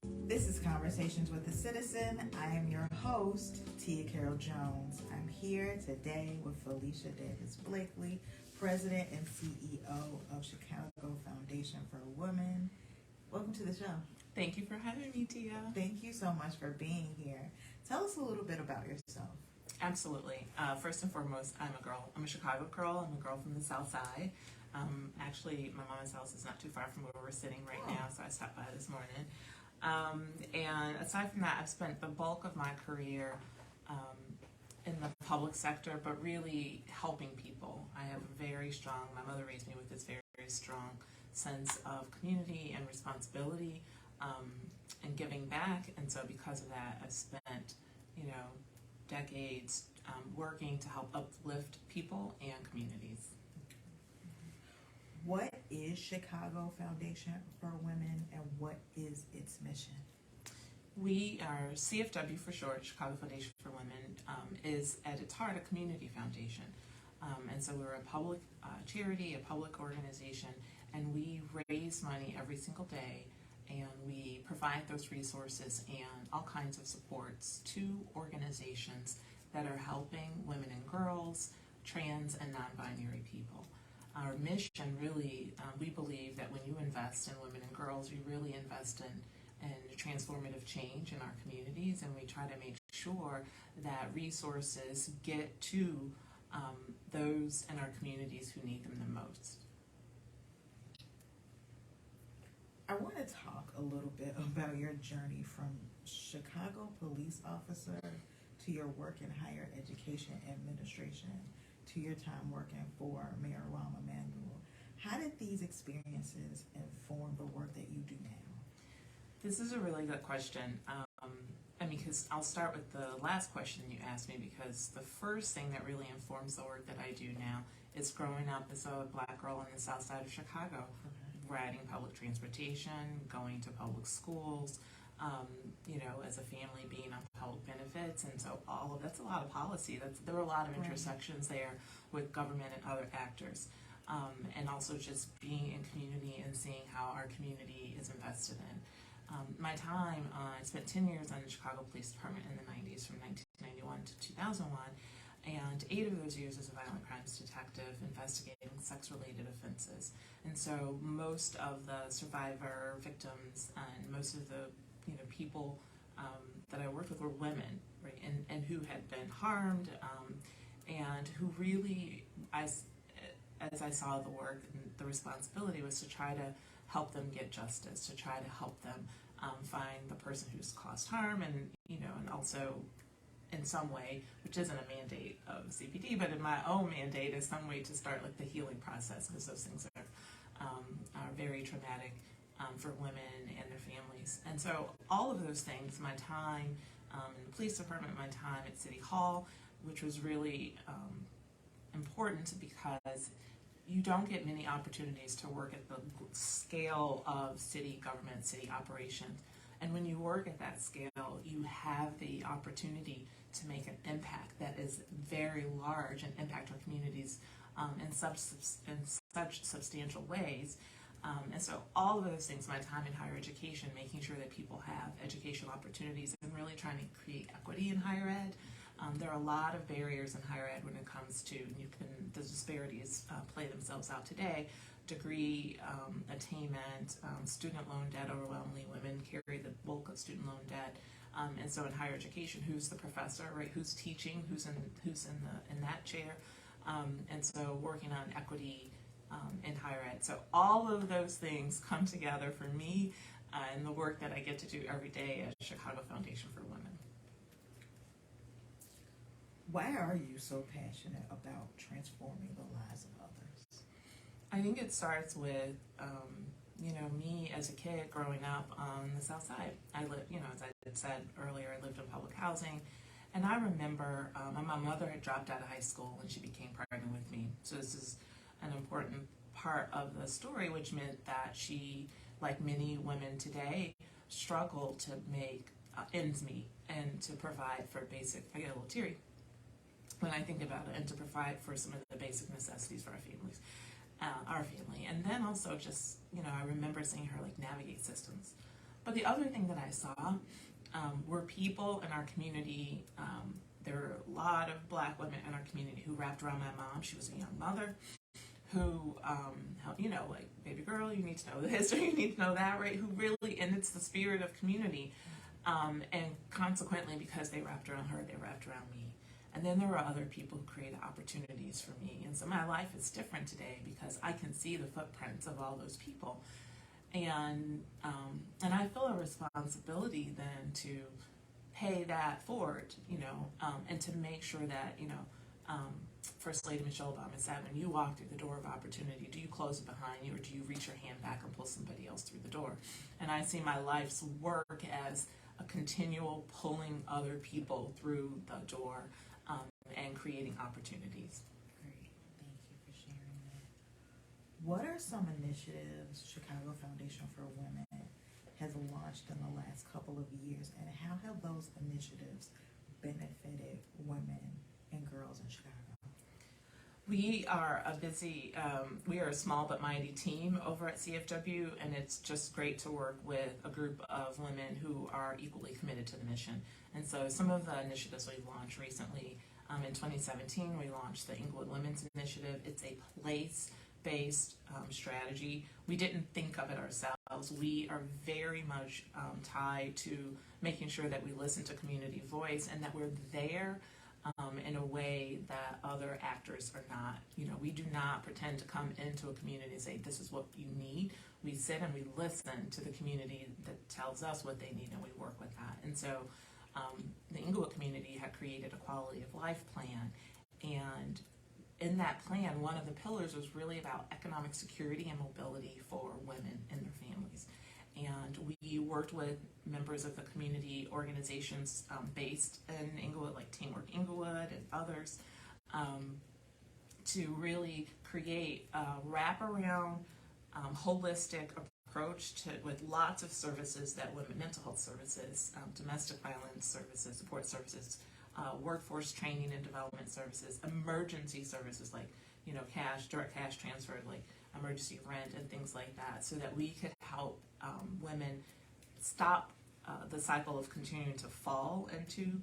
This is Conversations with a Citizen. I am your host, Tia Carol Jones. I'm here today with Felicia Davis-Blakley, President and CEO of Chicago Foundation for Women. Welcome to the show. Thank you for having me, Tia. Thank you so much for being here. Tell us a little bit about yourself. Absolutely. First and foremost, I'm a girl. I'm a Chicago girl. I'm a girl from the South Side. Actually, my mama's house is not too far from where we're sitting right now, so I stopped by this morning. And aside from that, I've spent the bulk of my career in the public sector, but really helping people. I have a very strong, my mother raised me with this very, very strong sense of community and responsibility and giving back. And so because of that, I've spent, decades working to help uplift people and communities. What is Chicago Foundation for Women and what is its mission? We are CFW for short, Chicago Foundation for Women, is at its heart a community foundation. And so we're a public charity, a public organization, and we raise money every single day, and we provide those resources and all kinds of supports to organizations that are helping women and girls, trans and non-binary people. Our mission really, we believe that when you invest in women and girls, you really invest in transformative change in our communities, and we try to make sure that resources get to those in our communities who need them the most. I want to talk a little bit about your journey from Chicago police officer to your work in higher education administration to your time working for Mayor Rahm Emmanuel. How did these experiences inform the work that you do now? This is a really good question. Because I'll start with the last question you asked me, because the first thing that really informs the work that I do now is growing up as a black girl in the South Side of Chicago, riding public transportation, going to public schools, as a family being on public benefits, and so all of that's a lot of policy. There were a lot of intersections there with government and other actors, and also just being in community and seeing how our community is invested in. My time, I spent 10 years on the Chicago Police Department in the 90s, from 1991 to 2001, and 8 of those years as a violent crimes detective investigating sex-related offenses. And so most of the survivor victims and most of the people that I worked with were women, right, and who had been harmed, and who really, as I saw the work, and the responsibility was to try to help them get justice, to try to help them find the person who's caused harm, and and also in some way, which isn't a mandate of CPD, but in my own mandate is some way to start like the healing process, because those things are very traumatic for women and their families. And so all of those things, my time in the police department, my time at City Hall, which was really important because you don't get many opportunities to work at the scale of city government, city operations. And when you work at that scale, you have the opportunity to make an impact that is very large and impact our communities in such substantial ways. And so all of those things, my time in higher education, making sure that people have educational opportunities and really trying to create equity in higher ed. There are a lot of barriers in higher ed when it comes to, the disparities play themselves out today. Degree attainment, student loan debt, overwhelmingly women carry the bulk of student loan debt. And so in higher education, who's the professor, right? Who's teaching? Who's in that chair? And so working on equity in higher ed. So all of those things come together for me in the work that I get to do every day at Chicago Foundation for Women. Why are you so passionate about transforming the lives of others? I think it starts with, me as a kid growing up on the South Side. I lived, as I had said earlier, I lived in public housing. And I remember my mother had dropped out of high school when she became pregnant with me. So this is an important part of the story, which meant that she, like many women today, struggled to make ends meet and to provide for basic, I get a little teary when I think about it, and to provide for some of the basic necessities for our families, our family. And then also just, I remember seeing her like navigate systems. But the other thing that I saw were people in our community. There were a lot of Black women in our community who wrapped around my mom. She was a young mother who, like, baby girl, you need to know this or you need to know that, right? Who really, and it's the spirit of community. And consequently, because they wrapped around her, they wrapped around me. And then there were other people who created opportunities for me. And so my life is different today because I can see the footprints of all those people. And I feel a responsibility then to pay that forward, and to make sure that, First Lady Michelle Obama said, when you walk through the door of opportunity, do you close it behind you or do you reach your hand back and pull somebody else through the door? And I see my life's work as a continual pulling other people through the door and creating opportunities. Great, thank you for sharing that. What are some initiatives Chicago Foundation for Women has launched in the last couple of years, and how have those initiatives benefited women and girls in Chicago? We are we are a small but mighty team over at CFW, and it's just great to work with a group of women who are equally committed to the mission. And so some of the initiatives we've launched recently, in 2017, we launched the Inglewood Women's Initiative. It's a place-based strategy. We didn't think of it ourselves. We are very much tied to making sure that we listen to community voice and that we're there in a way that other actors are not. We do not pretend to come into a community and say, this is what you need. We sit and we listen to the community that tells us what they need, and we work with that. And so the Inglewood community had created a quality of life plan, and in that plan, one of the pillars was really about economic security and mobility for women and their families. And we worked with members of the community organizations based in Inglewood, like Teamwork Inglewood and others, to really create a wraparound, holistic approach with lots of services that women, mental health services, domestic violence services, support services, workforce training and development services, emergency services like direct cash transfer, like emergency rent and things like that, so that we could help women stop the cycle of continuing to fall into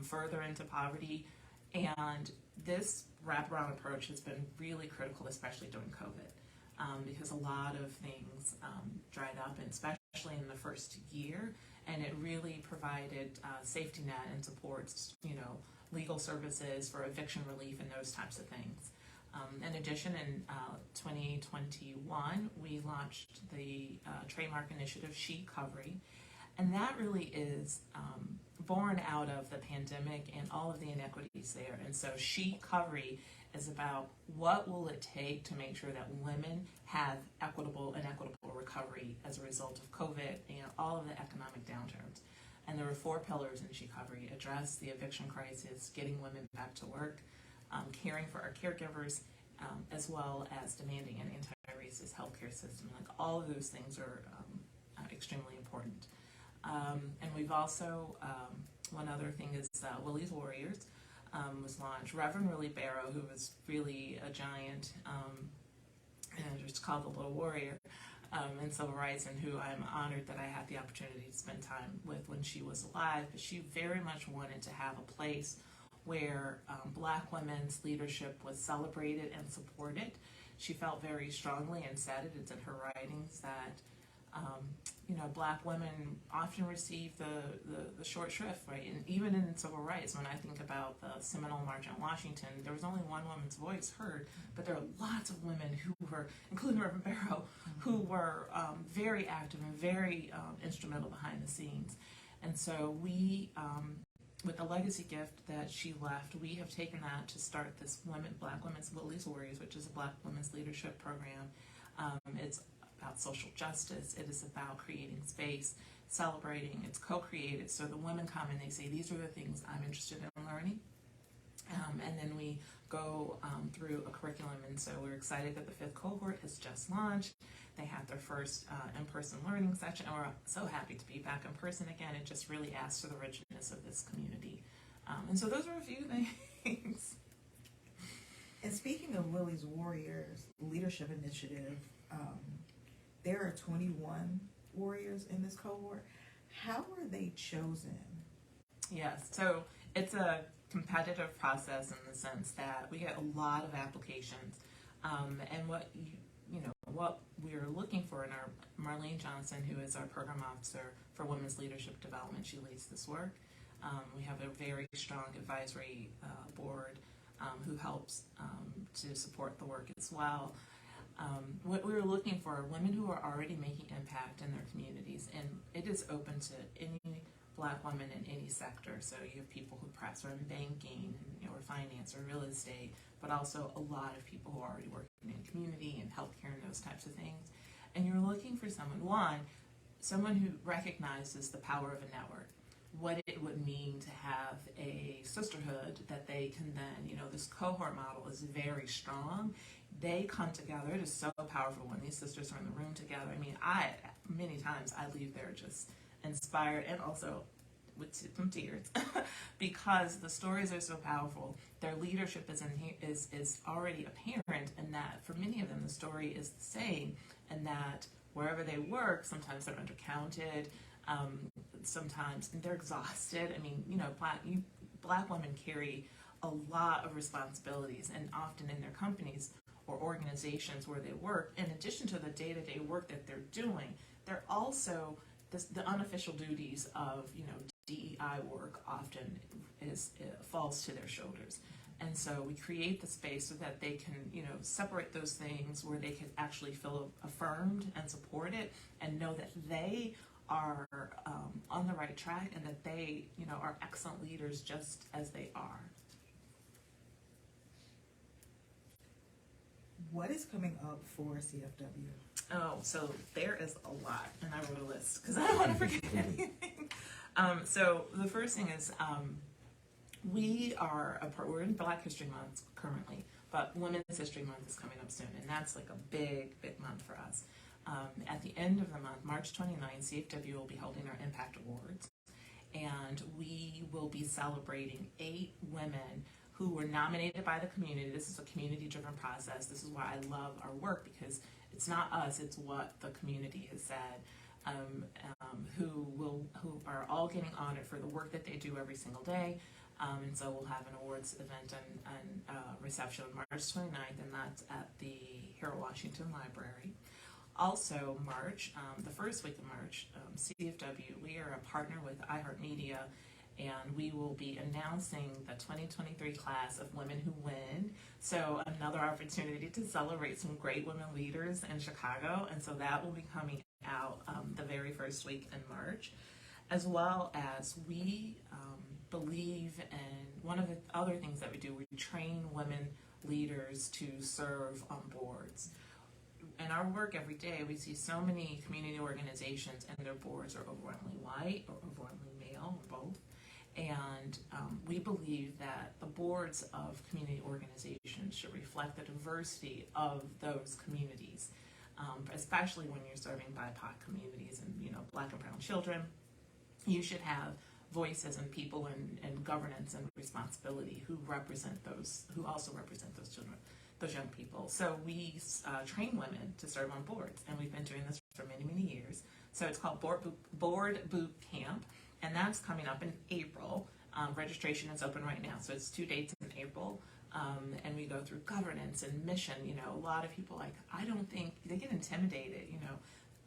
further into poverty. And this wraparound approach has been really critical, especially during COVID, because a lot of things dried up, and especially in the first year, and it really provided safety net and supports, legal services for eviction relief and those types of things. In addition, in 2021, we launched the trademark initiative She Covery, and that really is born out of the pandemic and all of the inequities there. And so She Covery is about what will it take to make sure that women have equitable recovery as a result of COVID and all of the economic downturns. And there were 4 pillars in She Covery: address the eviction crisis, getting women back to work, caring for our caregivers, as well as demanding an anti-racist healthcare system. Like, all of those things are extremely important. And we've also, one other thing is Willie's Warriors was launched. Reverend Willie Barrow, who was really a giant, and just called the Little Warrior in civil rights, and who I'm honored that I had the opportunity to spend time with when she was alive. But she very much wanted to have a place where Black women's leadership was celebrated and supported. She felt very strongly, and said it, it's in her writings, that Black women often receive the short shrift, right? And even in civil rights, when I think about the Seminole March on Washington, there was only one woman's voice heard, but there are lots of women who were, including Reverend Barrow, who were very active and very instrumental behind the scenes. And so we, with the legacy gift that she left, we have taken that to start this Black Women's Willie's Warriors, which is a Black women's leadership program. It's about social justice. It is about creating space, celebrating. It's co-created. So the women come and they say, these are the things I'm interested in learning. And then we go through a curriculum. And so we're excited that the 5th cohort has just launched. They had their first in-person learning session, and we're so happy to be back in person again. It just really adds to the richness of this community. And so those are a few things. And speaking of Willie's Warriors Leadership Initiative, there are 21 warriors in this cohort. How were they chosen? Yes, so it's a competitive process in the sense that we get a lot of applications, and what we're looking for in our Marlene Johnson, who is our program officer for Women's Leadership Development, she leads this work. We have a very strong advisory board who helps to support the work as well. What we were looking for are women who are already making impact in their communities, and it is open to any Black woman in any sector. So you have people who perhaps are in banking or finance or real estate, but also a lot of people who are already working in community and healthcare and those types of things. And you're looking for someone who recognizes the power of a network, what it would mean to have a sisterhood that they can then, this cohort model is very strong. They come together. It is so powerful when these sisters are in the room together. I mean, many times I leave there just inspired and also with some tears because the stories are so powerful. Their leadership is already apparent, and that for many of them the story is the same, and that wherever they work, sometimes they're undercounted, sometimes they're exhausted. I mean, Black women carry a lot of responsibilities, and often in their companies or organizations where they work, in addition to the day-to-day work that they're doing, they're also the unofficial duties of DEI work often falls to their shoulders. And so we create the space so that they can separate those things where they can actually feel affirmed and supported and know that they are on the right track and that they are excellent leaders just as they are. What is coming up for CFW? Oh, so there is a lot, and I wrote a list because I don't want to forget anything. So the first thing is we're in Black History Month currently, but Women's History Month is coming up soon, and that's like a big month for us. At the end of the month, March 29th, CFW will be holding our Impact Awards, and we will be celebrating 8 women who were nominated by the community. This is a community-driven process. This is why I love our work, because it's not us, it's what the community has said, who are all getting honored for the work that they do every single day. And so we'll have an awards event and reception on March 29th, and that's at the Harold Washington Library. Also, March, the first week of March, CFW, we are a partner with iHeartMedia, and we will be announcing the 2023 class of Women Who Win. So another opportunity to celebrate some great women leaders in Chicago. And so that will be coming out the very first week in March, as well as we believe in one of the other things that we do, we train women leaders to serve on boards. In our work every day, we see so many community organizations and their boards are overwhelmingly white or overwhelmingly male or both. And we believe that the boards of community organizations should reflect the diversity of those communities, especially when you're serving BIPOC communities and Black and brown children. You should have voices and people in governance and responsibility who also represent those children, those young people. So we train women to serve on boards, and we've been doing this for many years. So it's called Board Boot Camp. And that's coming up in April. Registration is open right now, so it's 2 dates in April. And we go through governance and mission. A lot of people I don't think, they get intimidated.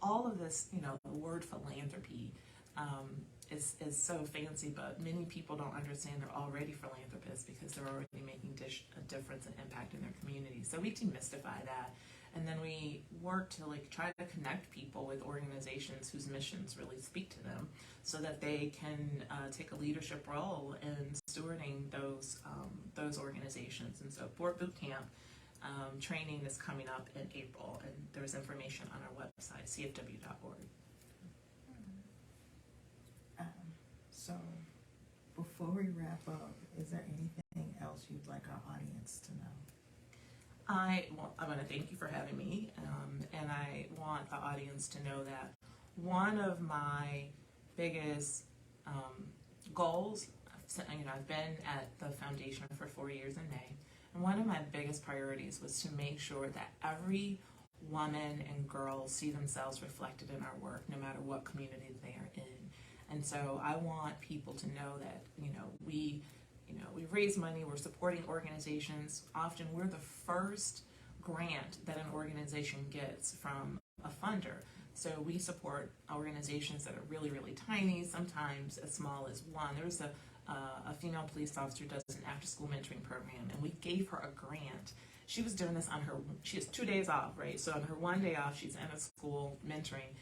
All of this, the word philanthropy is so fancy, but many people don't understand they're already philanthropists because they're already making a difference and impact in their community. So we demystify that. And then we work to try to connect people with organizations whose missions really speak to them, so that they can take a leadership role in stewarding those organizations. And so Board Boot Camp training is coming up in April, and there's information on our website, cfw.org. So before we wrap up, is there anything else you'd like our audience to know? I want to thank you for having me, and I want the audience to know that one of my biggest goals, I've been at the foundation for 4 years in May, and one of my biggest priorities was to make sure that every women and girls see themselves reflected in our work, no matter what community they are in. And so I want people to know that, we raise money, we're supporting organizations. Often we're the first grant that an organization gets from a funder. So we support organizations that are really, really tiny, sometimes as small as one. There was a female police officer who does an after-school mentoring program, and we gave her a grant. She was doing this she has 2 days off, right? So on her 1 day off, she's in a school mentoring.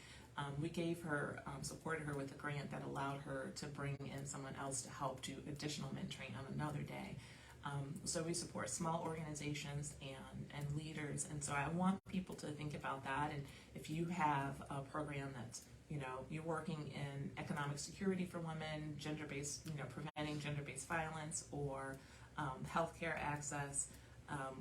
We gave her, supported her with a grant that allowed her to bring in someone else to help do additional mentoring on another day. So we support small organizations and leaders, and so I want people to think about that. And if you have a program that's, you're working in economic security for women, gender-based, preventing gender-based violence, or healthcare access,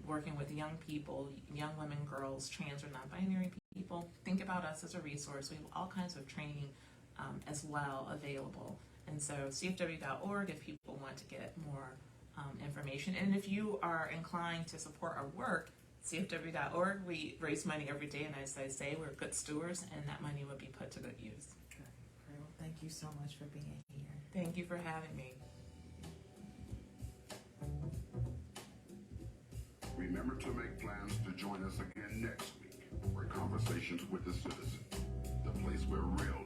working with young people, young women, girls, trans or non-binary people, think about us as a resource. We have all kinds of training as well available. And so CFW.org if people want to get more information. And if you are inclined to support our work, CFW.org, we raise money every day, and as I say, we're good stewards, and that money will be put to good use. Great. Well, thank you so much for being here. Thank you for having me. Remember to make plans to join us again next week for Conversations with the Citizen, the place where real